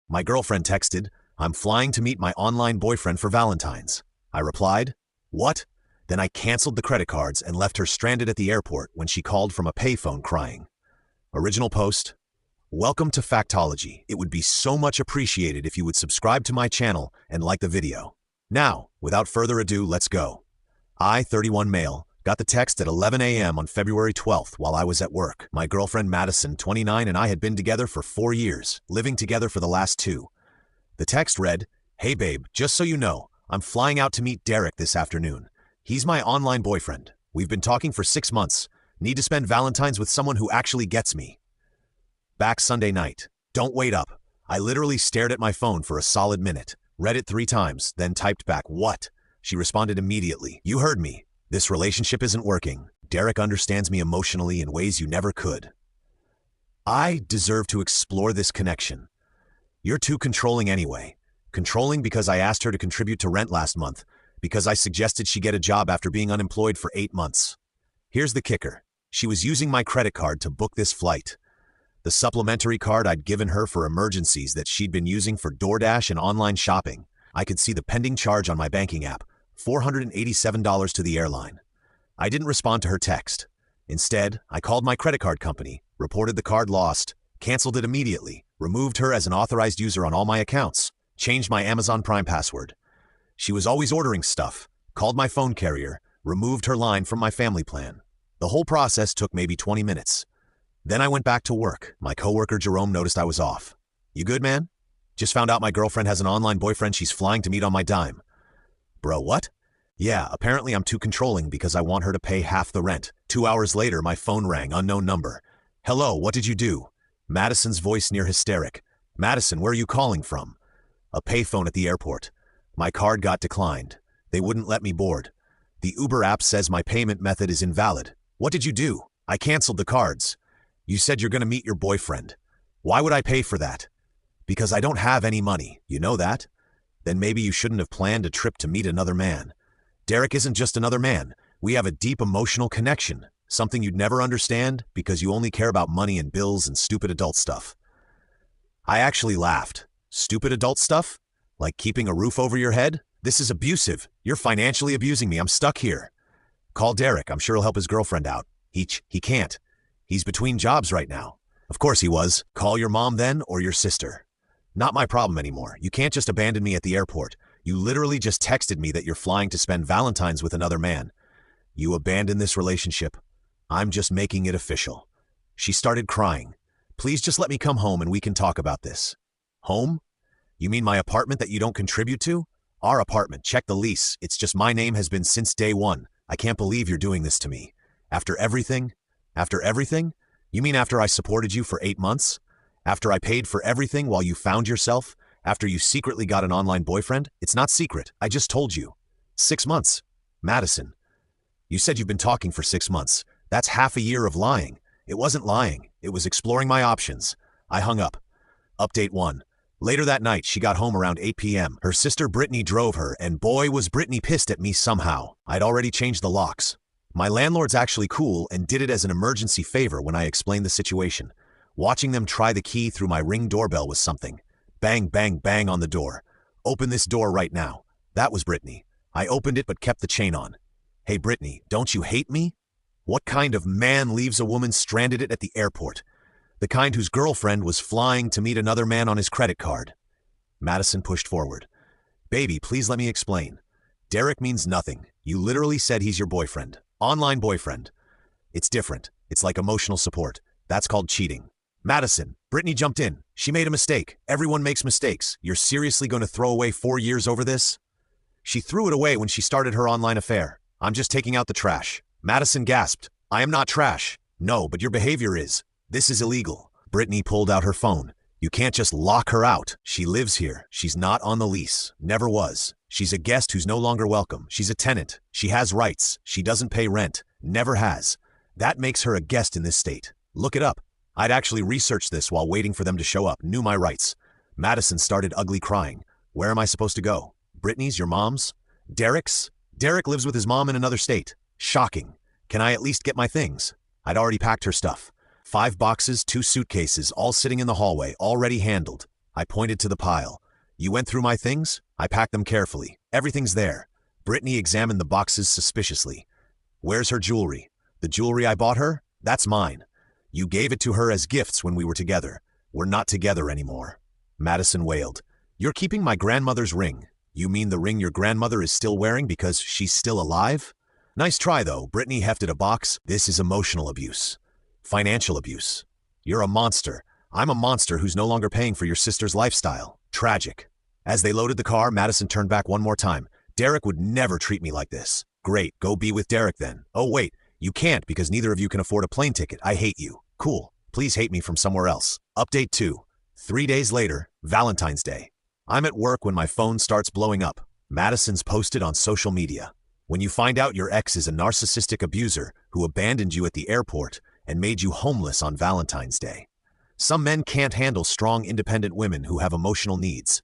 My girlfriend texted, "I'm flying to meet my online boyfriend for Valentines." I replied, "What?" Then I canceled the credit cards and left her stranded at the airport when she called from a payphone crying. Original post: Welcome to Factology. It would be so much appreciated if you would subscribe to my channel and like the video. Now, without further ado, let's go. I, 31 male, got the text at 11 a.m. on February 12th while I was at work. My girlfriend Madison, 29, and I had been together for 4 years, living together for the last 2. The text read, "Hey babe, just so you know, I'm flying out to meet Derek this afternoon. He's my online boyfriend. We've been talking for 6 months. Need to spend Valentine's with someone who actually gets me." Back Sunday night. Don't wait up. I literally stared at my phone for a solid minute, read it 3 times, then typed back, "What?" She responded immediately, "You heard me. This relationship isn't working. Derek understands me emotionally in ways you never could. I deserve to explore this connection. You're too controlling anyway. Controlling because I asked her to contribute to rent last month, because I suggested she get a job after being unemployed for 8 months. Here's the kicker. She was using my credit card to book this flight. The supplementary card I'd given her for emergencies that she'd been using for DoorDash and online shopping. I could see the pending charge on my banking app, $487 to the airline. I didn't respond to her text. Instead, I called my credit card company, reported the card lost, canceled it immediately, removed her as an authorized user on all my accounts, changed my Amazon Prime password. She was always ordering stuff, called my phone carrier, removed her line from my family plan. The whole process took maybe 20 minutes. Then I went back to work. My coworker Jerome noticed I was off. "You good, man? Just found out my girlfriend has an online boyfriend she's flying to meet on my dime." "Bro, what?" "Yeah, apparently I'm too controlling because I want her to pay half the rent." 2 hours later, my phone rang, unknown number. "Hello, what did you do?" Madison's voice near hysteric. "Madison, where are you calling from?" "A payphone at the airport. My card got declined. They wouldn't let me board. The Uber app says my payment method is invalid." "What did you do?" "I canceled the cards." "You said you're going to meet your boyfriend. Why would I pay for that?" "Because I don't have any money. You know that? Then maybe you shouldn't have planned a trip to meet another man. Derek isn't just another man. We have a deep emotional connection, something you'd never understand because you only care about money and bills and stupid adult stuff." I actually laughed. "Stupid adult stuff? Like keeping a roof over your head? This is abusive. You're financially abusing me. I'm stuck here." "Call Derek. I'm sure he'll help his girlfriend out." He can't. He's between jobs right now." "Of course he was. Call your mom then, or your sister." "Not my problem anymore. You can't just abandon me at the airport. You literally just texted me that you're flying to spend Valentine's with another man. You abandon this relationship. I'm just making it official." She started crying. "Please just let me come home and we can talk about this." "Home? You mean my apartment that you don't contribute to?" "Our apartment. Check the lease. It's just my name has been since day one. I can't believe you're doing this to me. After everything? After everything? You mean after I supported you for 8 months? After I paid for everything while you found yourself? After you secretly got an online boyfriend? It's not secret. I just told you. 6 months. Madison. You said you've been talking for 6 months. That's half a year of lying. It wasn't lying. It was exploring my options." I hung up. Update 1. Later that night, she got home around 8 p.m. Her sister Brittany drove her, and boy was Brittany pissed at me somehow. I'd already changed the locks. My landlord's actually cool and did it as an emergency favor when I explained the situation. Watching them try the key through my Ring doorbell was something. Bang, bang, bang on the door. "Open this door right now." That was Brittany. I opened it but kept the chain on. "Hey Brittany, don't you hate me? What kind of man leaves a woman stranded at the airport? The kind whose girlfriend was flying to meet another man on his credit card." Madison pushed forward. "Baby, please let me explain. Derek means nothing. You literally said he's your boyfriend. Online boyfriend. It's different. It's like emotional support. That's called cheating." "Madison," Brittany jumped in. "She made a mistake. Everyone makes mistakes. You're seriously going to throw away 4 years over this?" "She threw it away when she started her online affair. I'm just taking out the trash." Madison gasped. "I am not trash." "No, but your behavior is. This is illegal." Brittany pulled out her phone. "You can't just lock her out. She lives here. She's not on the lease. Never was. She's a guest who's no longer welcome. She's a tenant. She has rights. She doesn't pay rent. Never has. That makes her a guest in this state. Look it up." I'd actually researched this while waiting for them to show up. Knew my rights. Madison started ugly crying. "Where am I supposed to go? Brittany's, your mom's? Derek's? Derek lives with his mom in another state. Shocking. Can I at least get my things?" I'd already packed her stuff. 5 boxes, 2 suitcases, all sitting in the hallway, already handled. I pointed to the pile. You went through my things? I packed them carefully. Everything's there. Brittany examined the boxes suspiciously. Where's her jewelry? The jewelry I bought her? That's mine. You gave it to her as gifts when we were together. We're not together anymore. Madison wailed. You're keeping my grandmother's ring. You mean the ring your grandmother is still wearing because she's still alive? Nice try, though. Brittany hefted a box. This is emotional abuse. Financial abuse. You're a monster. I'm a monster who's no longer paying for your sister's lifestyle. Tragic. As they loaded the car, Madison turned back one more time. Derek would never treat me like this. Great, go be with Derek then. Oh wait, you can't because neither of you can afford a plane ticket. I hate you. Cool. Please hate me from somewhere else. Update 2. 3 days later, Valentine's Day. I'm at work when my phone starts blowing up. Madison's posted on social media. When you find out your ex is a narcissistic abuser who abandoned you at the airport and made you homeless on Valentine's Day. Some men can't handle strong, independent women who have emotional needs.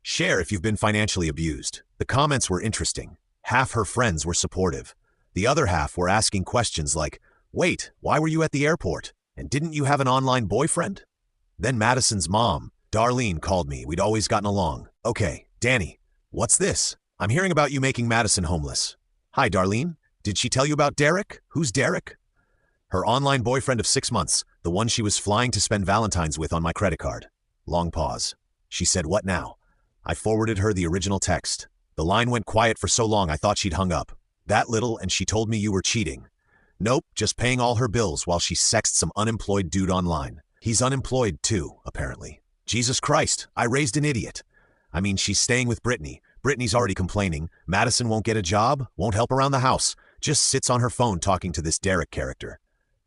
Share if you've been financially abused. The comments were interesting. Half her friends were supportive. The other half were asking questions like, wait, why were you at the airport? And didn't you have an online boyfriend? Then Madison's mom, Darlene, called me. We'd always gotten along. Okay, Danny, what's this? I'm hearing about you making Madison homeless. Hi, Darlene. Did she tell you about Derek? Who's Derek? Her online boyfriend of 6 months, the one she was flying to spend Valentine's with on my credit card. Long pause. She said, what now? I forwarded her the original text. The line went quiet for so long I thought she'd hung up. That little and she told me you were cheating. Nope, just paying all her bills while she sexts some unemployed dude online. He's unemployed too, apparently. Jesus Christ, I raised an idiot. I mean, she's staying with Brittany. Brittany's already complaining. Madison won't get a job, won't help around the house, just sits on her phone talking to this Derek character.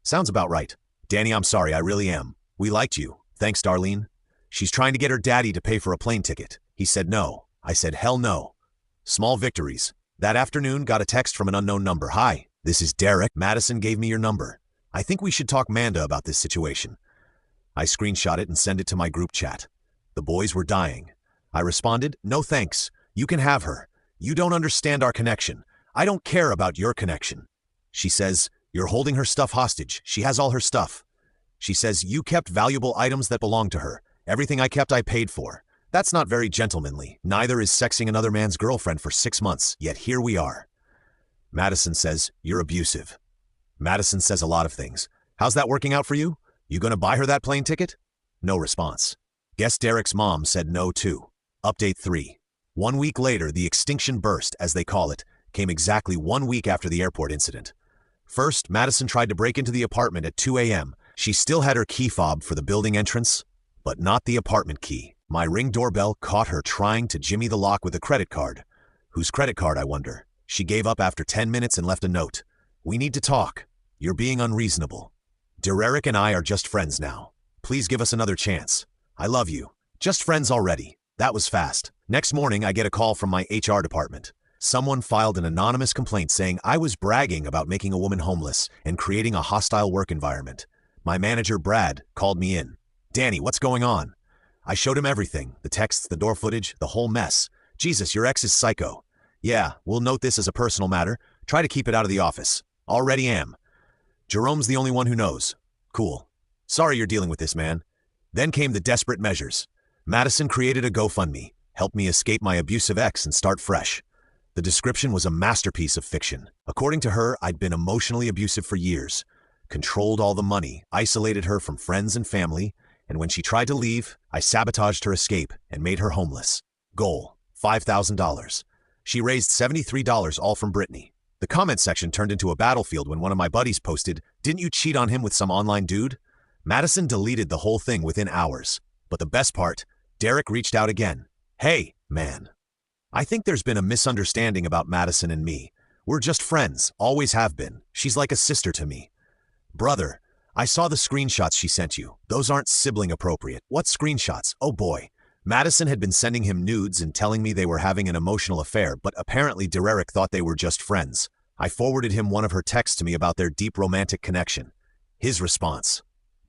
Sounds about right. Danny, I'm sorry, I really am. We liked you. Thanks, Darlene. She's trying to get her daddy to pay for a plane ticket. He said no. I said hell no. Small victories. That afternoon, got a text from an unknown number. Hi, this is Derek. Madison gave me your number. I think we should talk Manda about this situation. I screenshot it and sent it to my group chat. The boys were dying. I responded, no thanks. You can have her. You don't understand our connection. I don't care about your connection. She says, you're holding her stuff hostage. She has all her stuff. She says, you kept valuable items that belong to her. Everything I kept I paid for. That's not very gentlemanly. Neither is sexing another man's girlfriend for 6 months, yet here we are. Madison says, you're abusive. Madison says a lot of things. How's that working out for you? You gonna buy her that plane ticket? No response. Guess Derek's mom said no too. Update 3. 1 week later, the extinction burst, as they call it, came exactly 1 week after the airport incident. First, Madison tried to break into the apartment at 2 a.m. She still had her key fob for the building entrance, but not the apartment key. My Ring doorbell caught her trying to jimmy the lock with a credit card. Whose credit card, I wonder? She gave up after 10 minutes and left a note. We need to talk. You're being unreasonable. Derek and I are just friends now. Please give us another chance. I love you. Just friends already. That was fast. Next morning, I get a call from my HR department. Someone filed an anonymous complaint saying I was bragging about making a woman homeless and creating a hostile work environment. My manager, Brad, called me in. Danny, what's going on? I showed him everything, the texts, the door footage, the whole mess. Jesus, your ex is psycho. Yeah, we'll note this as a personal matter. Try to keep it out of the office. Already am. Jerome's the only one who knows. Cool. Sorry you're dealing with this, man. Then came the desperate measures. Madison created a GoFundMe, helped me escape my abusive ex and start fresh. The description was a masterpiece of fiction. According to her, I'd been emotionally abusive for years, controlled all the money, isolated her from friends and family, and when she tried to leave, I sabotaged her escape and made her homeless. Goal, $5,000. She raised $73 all from Brittany. The comment section turned into a battlefield when one of my buddies posted, "Didn't you cheat on him with some online dude?" Madison deleted the whole thing within hours. But the best part, Derek reached out again. Hey, man. I think there's been a misunderstanding about Madison and me. We're just friends, always have been. She's like a sister to me. Brother, I saw the screenshots she sent you. Those aren't sibling appropriate. What screenshots? Oh boy. Madison had been sending him nudes and telling me they were having an emotional affair, but apparently Derek thought they were just friends. I forwarded him one of her texts to me about their deep romantic connection. His response,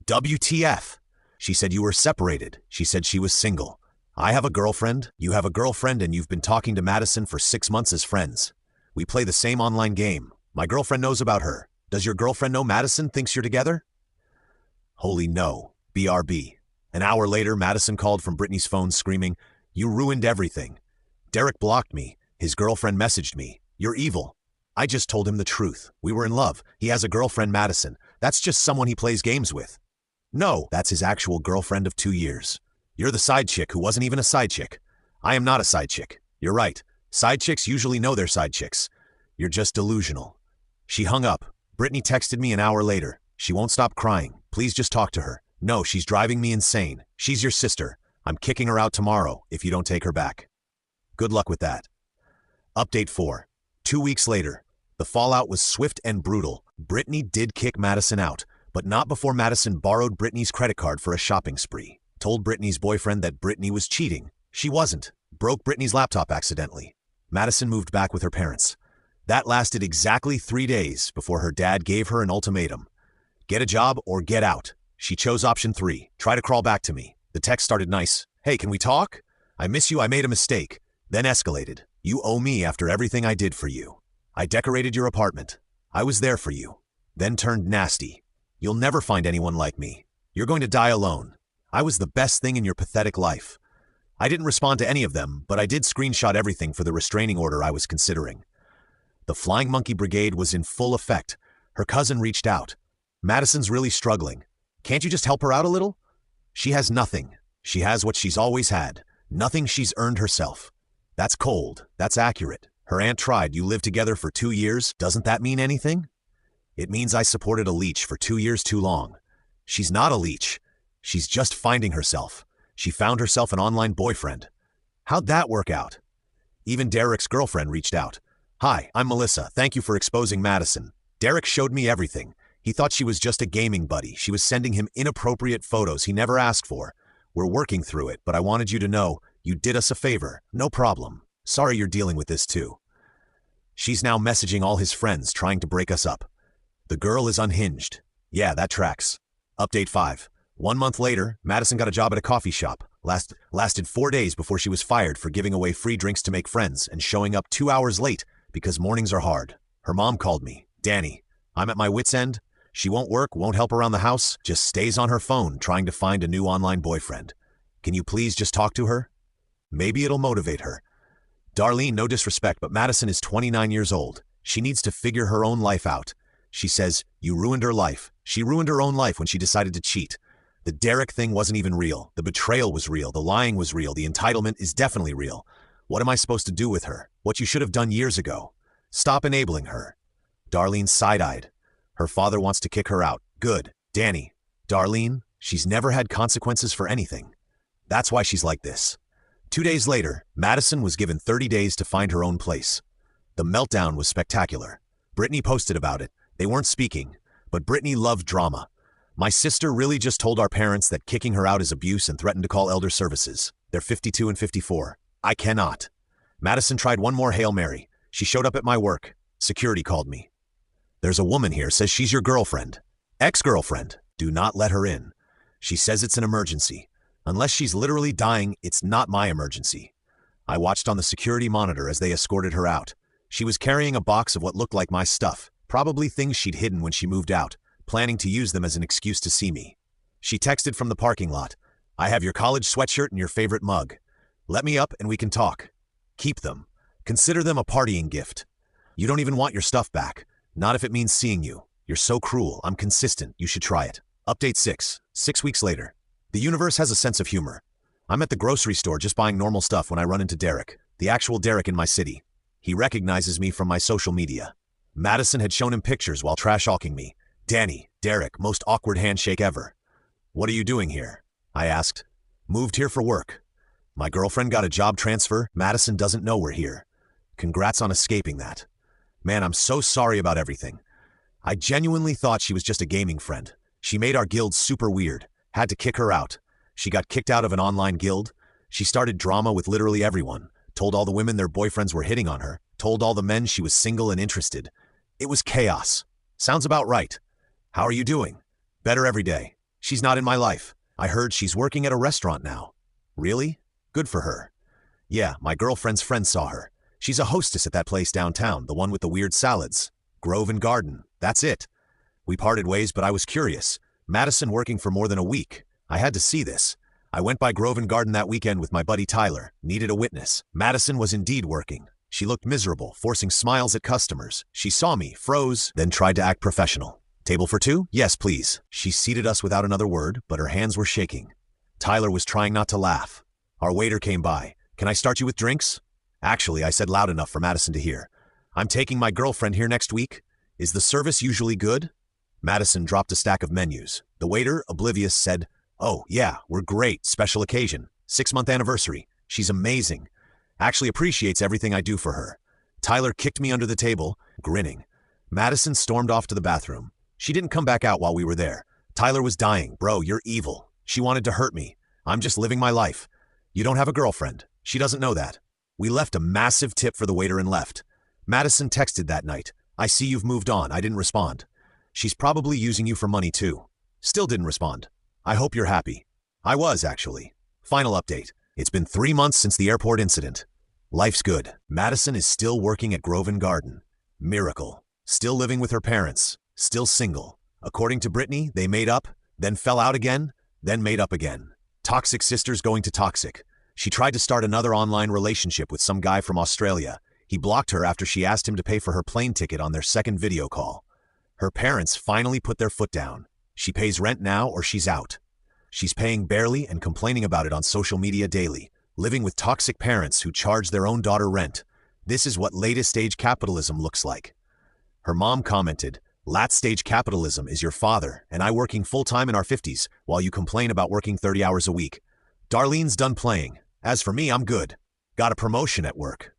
WTF? She said you were separated. She said she was single. I have a girlfriend, you have a girlfriend, and you've been talking to Madison for 6 months as friends. We play the same online game. My girlfriend knows about her. Does your girlfriend know Madison thinks you're together? Holy no. BRB. An hour later, Madison called from Brittany's phone screaming, "You ruined everything. Derek blocked me. His girlfriend messaged me. You're evil." I just told him the truth. We were in love. He has a girlfriend, Madison. That's just someone he plays games with. No, that's his actual girlfriend of 2 years. You're the side chick who wasn't even a side chick. I am not a side chick. You're right. Side chicks usually know they're side chicks. You're just delusional. She hung up. Brittany texted me an hour later. She won't stop crying. Please just talk to her. No, she's driving me insane. She's your sister. I'm kicking her out tomorrow if you don't take her back. Good luck with that. Update 4. 2 weeks later. The fallout was swift and brutal. Brittany did kick Madison out, but not before Madison borrowed Brittany's credit card for a shopping spree. Told Brittany's boyfriend that Brittany was cheating. She wasn't. Broke Brittany's laptop accidentally. Madison moved back with her parents. That lasted exactly 3 days before her dad gave her an ultimatum. Get a job or get out. She chose option 3. Try to crawl back to me. The text started nice. Hey, can we talk? I miss you. I made a mistake. Then escalated. You owe me after everything I did for you. I decorated your apartment. I was there for you. Then turned nasty. You'll never find anyone like me. You're going to die alone. I was the best thing in your pathetic life. I didn't respond to any of them, but I did screenshot everything for the restraining order I was considering. The Flying Monkey Brigade was in full effect. Her cousin reached out. Madison's really struggling. Can't you just help her out a little? She has nothing. She has what she's always had. Nothing she's earned herself. That's cold. That's accurate. Her aunt tried. You lived together for 2 years. Doesn't that mean anything? It means I supported a leech for 2 years too long. She's not a leech. She's just finding herself. She found herself an online boyfriend. How'd that work out? Even Derek's girlfriend reached out. Hi, I'm Melissa. Thank you for exposing Madison. Derek showed me everything. He thought she was just a gaming buddy. She was sending him inappropriate photos he never asked for. We're working through it, but I wanted you to know you did us a favor. No problem. Sorry you're dealing with this too. She's now messaging all his friends trying to break us up. The girl is unhinged. Yeah, that tracks. Update 5. 1 month later, Madison got a job at a coffee shop. Lasted 4 days before she was fired for giving away free drinks to make friends and showing up 2 hours late because mornings are hard. Her mom called me. Danny, I'm at my wit's end. She won't work, won't help around the house, just stays on her phone trying to find a new online boyfriend. Can you please just talk to her? Maybe it'll motivate her. Darlene, no disrespect, but Madison is 29 years old. She needs to figure her own life out. She says, you ruined her life. She ruined her own life when she decided to cheat. The Derek thing wasn't even real. The betrayal was real. The lying was real. The entitlement is definitely real. What am I supposed to do with her? What you should have done years ago. Stop enabling her. Darlene side-eyed. Her father wants to kick her out. Good. Danny. Darlene, she's never had consequences for anything. That's why she's like this. 2 days later, Madison was given 30 days to find her own place. The meltdown was spectacular. Brittany posted about it. They weren't speaking, but Brittany loved drama. My sister really just told our parents that kicking her out is abuse and threatened to call elder services. They're 52 and 54. I cannot. Madison tried one more Hail Mary. She showed up at my work. Security called me. There's a woman here, says she's your girlfriend. Ex-girlfriend. Do not let her in. She says it's an emergency. Unless she's literally dying, it's not my emergency. I watched on the security monitor as they escorted her out. She was carrying a box of what looked like my stuff, probably things she'd hidden when she moved out, planning to use them as an excuse to see me. She texted from the parking lot. I have your college sweatshirt and your favorite mug. Let me up and we can talk. Keep them. Consider them a partying gift. You don't even want your stuff back. Not if it means seeing you. You're so cruel. I'm consistent. You should try it. Update 6. 6 weeks later. The universe has a sense of humor. I'm at the grocery store just buying normal stuff when I run into Derek, the actual Derek in my city. He recognizes me from my social media. Madison had shown him pictures while trash-talking me. Danny, Derek, most awkward handshake ever. What are you doing here? I asked. Moved here for work. My girlfriend got a job transfer. Madison doesn't know we're here. Congrats on escaping that. Man, I'm so sorry about everything. I genuinely thought she was just a gaming friend. She made our guild super weird. Had to kick her out. She got kicked out of an online guild. She started drama with literally everyone. Told all the women their boyfriends were hitting on her. Told all the men she was single and interested. It was chaos. Sounds about right. How are you doing? Better every day. She's not in my life. I heard she's working at a restaurant now. Really? Good for her. Yeah, my girlfriend's friend saw her. She's a hostess at that place downtown, the one with the weird salads. Grove and Garden. That's it. We parted ways, but I was curious. Madison working for more than a week. I had to see this. I went by Grove and Garden that weekend with my buddy Tyler, needed a witness. Madison was indeed working. She looked miserable, forcing smiles at customers. She saw me, froze, then tried to act professional. Table for two? Yes, please. She seated us without another word, but her hands were shaking. Tyler was trying not to laugh. Our waiter came by. Can I start you with drinks? Actually, I said loud enough for Madison to hear. I'm taking my girlfriend here next week. Is the service usually good? Madison dropped a stack of menus. The waiter, oblivious, said, "Oh, yeah, we're great. Special occasion. 6-month anniversary. She's amazing. Actually appreciates everything I do for her." Tyler kicked me under the table, grinning. Madison stormed off to the bathroom. She didn't come back out while we were there. Tyler was dying. "Bro, you're evil. She wanted to hurt me. I'm just living my life. You don't have a girlfriend. She doesn't know that." We left a massive tip for the waiter and left. Madison texted that night. "I see you've moved on." I didn't respond. "She's probably using you for money too." Still didn't respond. "I hope you're happy." I was, actually. Final update. It's been 3 months since the airport incident. Life's good. Madison is still working at Grove and Garden. Miracle. Still living with her parents. Still single. According to Brittany, they made up, then fell out again, then made up again. Toxic sisters going to toxic. She tried to start another online relationship with some guy from Australia. He blocked her after she asked him to pay for her plane ticket on their second video call. Her parents finally put their foot down. She pays rent now or she's out. She's paying barely and complaining about it on social media daily, living with toxic parents who charge their own daughter rent. This is what latest stage capitalism looks like. Her mom commented, "Lat stage capitalism is your father and I working full-time in our 50s while you complain about working 30 hours a week. Darlene's done playing. As for me, I'm good. Got a promotion at work."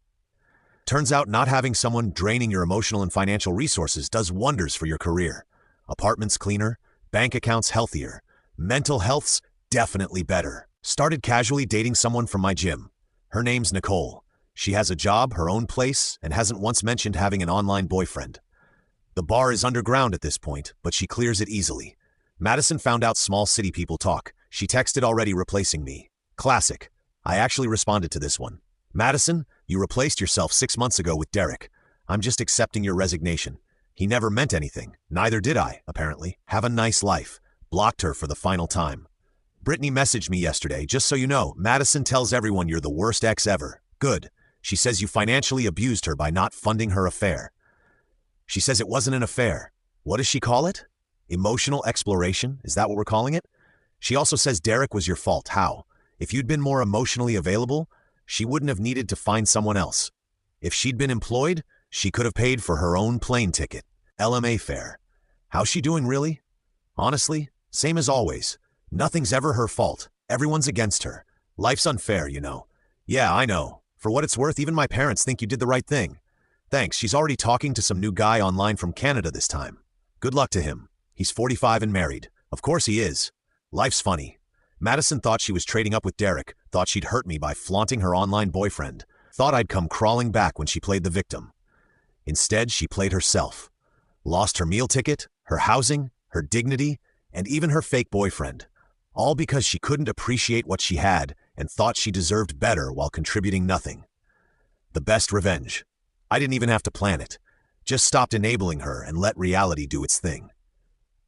Turns out not having someone draining your emotional and financial resources does wonders for your career. Apartments cleaner, bank accounts healthier, mental health's definitely better. Started casually dating someone from my gym. Her name's Nicole. She has a job, her own place, and hasn't once mentioned having an online boyfriend. The bar is underground at this point, but she clears it easily. Madison found out small city people talk. She texted already replacing me. Classic. I actually responded to this one. "Madison, you replaced yourself 6 months ago with Derek. I'm just accepting your resignation. He never meant anything. Neither did I, apparently. Have a nice life." Blocked her for the final time. Brittany messaged me yesterday, "Just so you know, Madison tells everyone you're the worst ex ever." Good. She says you financially abused her by not funding her affair. She says it wasn't an affair. What does she call it? Emotional exploration? Is that what we're calling it? She also says Derek was your fault. How? If you'd been more emotionally available, she wouldn't have needed to find someone else. If she'd been employed, she could have paid for her own plane ticket. LMA fare. How's she doing, really? Honestly, same as always. Nothing's ever her fault. Everyone's against her. Life's unfair, you know. Yeah, I know. For what it's worth, even my parents think you did the right thing. Thanks, she's already talking to some new guy online from Canada this time. Good luck to him. He's 45 and married. Of course he is. Life's funny. Madison thought she was trading up with Derek, thought she'd hurt me by flaunting her online boyfriend, thought I'd come crawling back when she played the victim. Instead, she played herself. Lost her meal ticket, her housing, her dignity, and even her fake boyfriend. All because she couldn't appreciate what she had and thought she deserved better while contributing nothing. The best revenge. I didn't even have to plan it. Just stopped enabling her and let reality do its thing.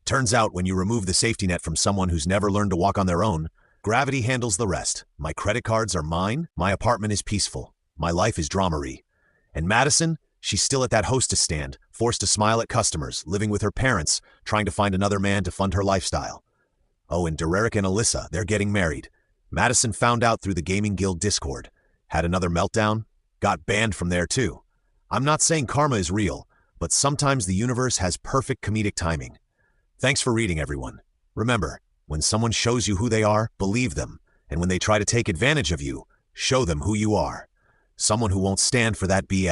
Turns out when you remove the safety net from someone who's never learned to walk on their own, gravity handles the rest. My credit cards are mine, my apartment is peaceful, my life is drama-free. And Madison, she's still at that hostess stand, forced to smile at customers, living with her parents, trying to find another man to fund her lifestyle. Oh, and Derek and Alyssa, they're getting married. Madison found out through the Gaming Guild Discord. Had another meltdown, got banned from there too. I'm not saying karma is real, but sometimes the universe has perfect comedic timing. Thanks for reading, everyone. Remember, when someone shows you who they are, believe them. And when they try to take advantage of you, show them who you are. Someone who won't stand for that BS.